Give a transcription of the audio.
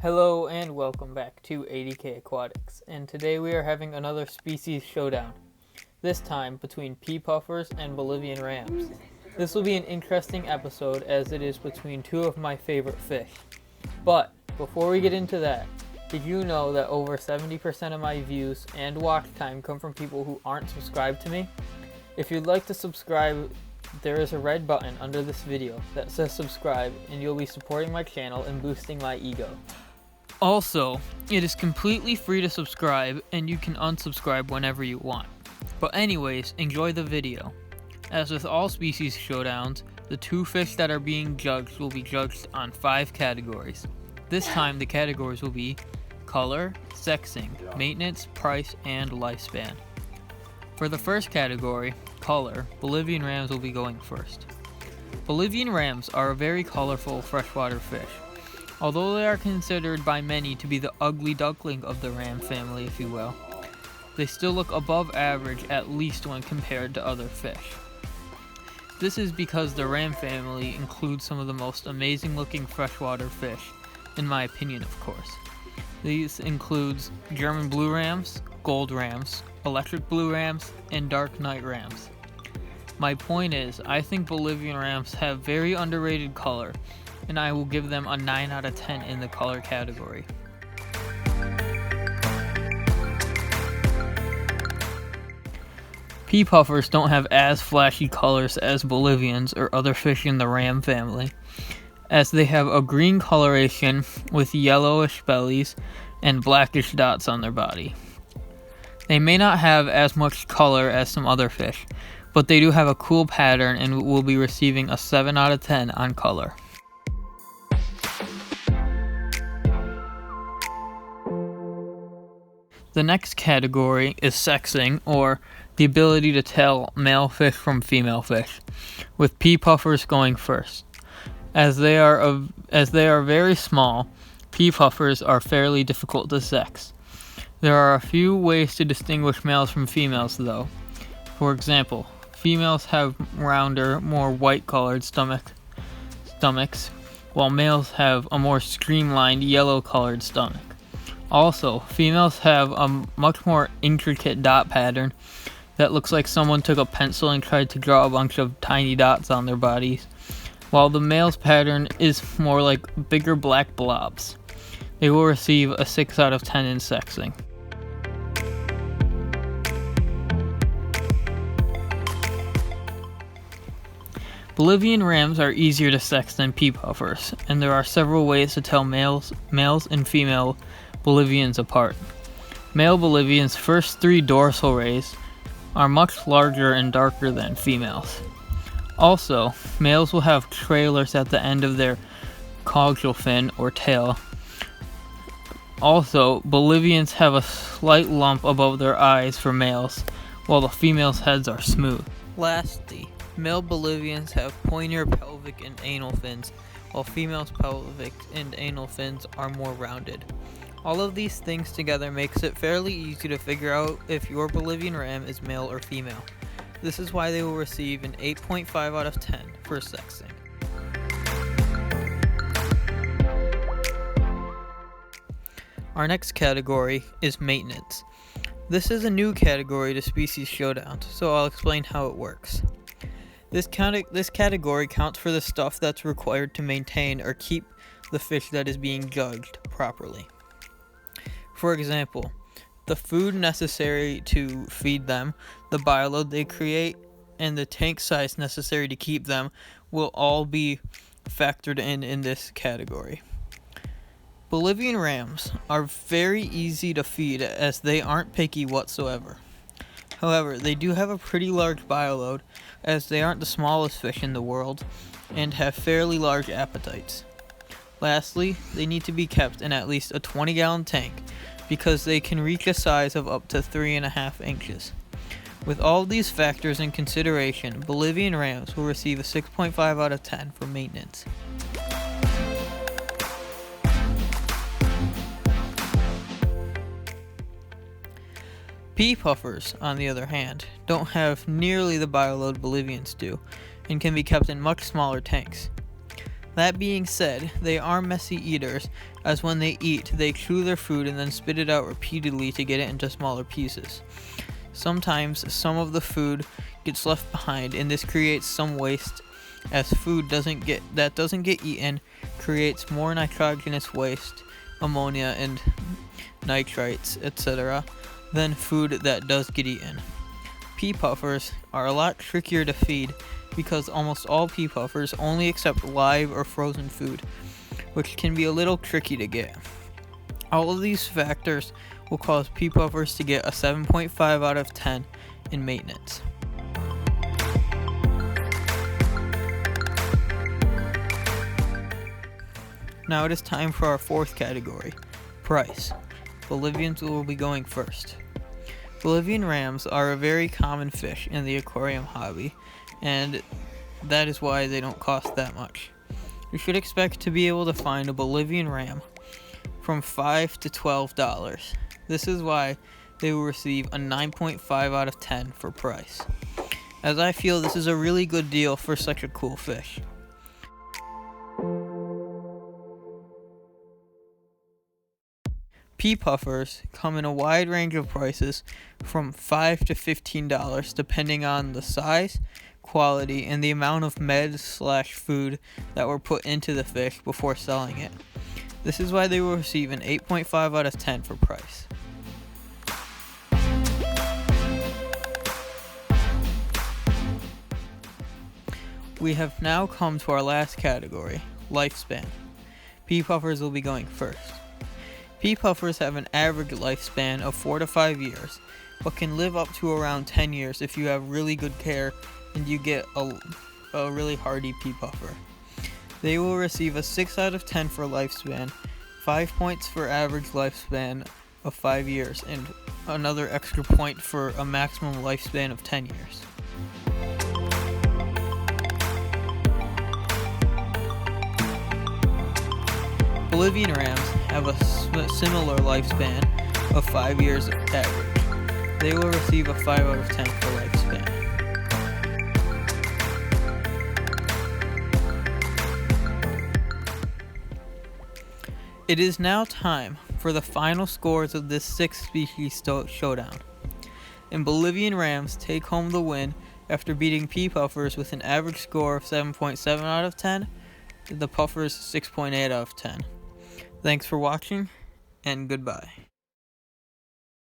Hello and welcome back to 80K Aquatics, and today we are having another species showdown, this time between pea puffers and Bolivian rams. This will be an interesting episode as it is between two of my favorite fish. But before we get into that, did you know that over 70% of my views and watch time come from people who aren't subscribed to me? If you'd like to subscribe, there is a red button under this video that says subscribe, and you'll be supporting my channel and boosting my ego. Also, it is completely free to subscribe, and you can unsubscribe whenever you want. But anyways, enjoy the video. As with all species showdowns, the two fish that are being judged will be judged on 5 categories. This time the categories will be color, sexing, maintenance, price, and lifespan. For the first category, color, Bolivian rams will be going first. Bolivian rams are a very colorful freshwater fish. Although they are considered by many to be the ugly duckling of the ram family, if you will, they still look above average, at least when compared to other fish. This is because the ram family includes some of the most amazing looking freshwater fish, in my opinion of course. These includes German blue rams, gold rams, electric blue rams, and dark night rams. My point is, I think Bolivian rams have very underrated color, and I will give them a 9 out of 10 in the color category. Pea puffers don't have as flashy colors as Bolivians or other fish in the ram family, as they have a green coloration with yellowish bellies and blackish dots on their body. They may not have as much color as some other fish, but they do have a cool pattern and will be receiving a 7 out of 10 on color. The next category is sexing, or the ability to tell male fish from female fish, with pea puffers going first. As they are very small, pea puffers are fairly difficult to sex. There are a few ways to distinguish males from females though. For example, females have rounder, more white-colored stomachs, while males have a more streamlined, yellow-colored stomach. Also, females have a much more intricate dot pattern that looks like someone took a pencil and tried to draw a bunch of tiny dots on their bodies, while the male's pattern is more like bigger black blobs. They will receive a 6 out of 10 in sexing. Bolivian rams are easier to sex than pea puffers, and there are several ways to tell males and female Bolivians apart. Male Bolivians' first 3 dorsal rays are much larger and darker than females. Also, males will have trailers at the end of their caudal fin or tail. Also, Bolivians have a slight lump above their eyes for males, while the females' heads are smooth. Lastly, male Bolivians have pointier pelvic and anal fins, while females' pelvic and anal fins are more rounded. All of these things together makes it fairly easy to figure out if your Bolivian ram is male or female. This is why they will receive an 8.5 out of 10 for sexing. Our next category is maintenance. This is a new category to Species Showdown, so I'll explain how it works. This category counts for the stuff that's required to maintain or keep the fish that is being judged properly. For example, the food necessary to feed them, the bioload they create, and the tank size necessary to keep them will all be factored in this category. Bolivian rams are very easy to feed as they aren't picky whatsoever. However, they do have a pretty large bioload as they aren't the smallest fish in the world and have fairly large appetites. Lastly, they need to be kept in at least a 20-gallon tank because they can reach a size of up to 3.5 inches. With all of these factors in consideration, Bolivian rams will receive a 6.5 out of 10 for maintenance. Pea puffers, on the other hand, don't have nearly the bioload Bolivians do and can be kept in much smaller tanks. That being said, they are messy eaters, as when they eat, they chew their food and then spit it out repeatedly to get it into smaller pieces. Sometimes some of the food gets left behind, and this creates some waste, as food doesn't get eaten creates more nitrogenous waste, ammonia and nitrites, etc., than food that does get eaten. Pea puffers are a lot trickier to feed because almost all pea puffers only accept live or frozen food, which can be a little tricky to get. All of these factors will cause pea puffers to get a 7.5 out of 10 in maintenance. Now it is time for our fourth category, price. Bolivians will be going first. Bolivian rams are a very common fish in the aquarium hobby, and that is why they don't cost that much. You should expect to be able to find a Bolivian ram from $5 to $12. This is why they will receive a 9.5 out of 10 for price, as I feel this is a really good deal for such a cool fish. Pea puffers come in a wide range of prices from $5 to $15 depending on the size, quality, and the amount of med/food that were put into the fish before selling it. This is why they will receive an 8.5 out of 10 for price. We have now come to our last category, lifespan. Pea puffers will be going first. Pea puffers have an average lifespan of 4 to 5 years, but can live up to around 10 years if you have really good care and you get a really hardy pea puffer. They will receive a 6 out of 10 for lifespan, 5 points for average lifespan of 5 years, and another extra point for a maximum lifespan of 10 years. Bolivian rams have a similar lifespan of 5 years average. They will receive a 5 out of 10 for lifespan. It is now time for the final scores of this 6-species showdown. And Bolivian rams take home the win after beating pea puffers with an average score of 7.7 out of 10, the puffers 6.8 out of 10. Thanks for watching, and goodbye.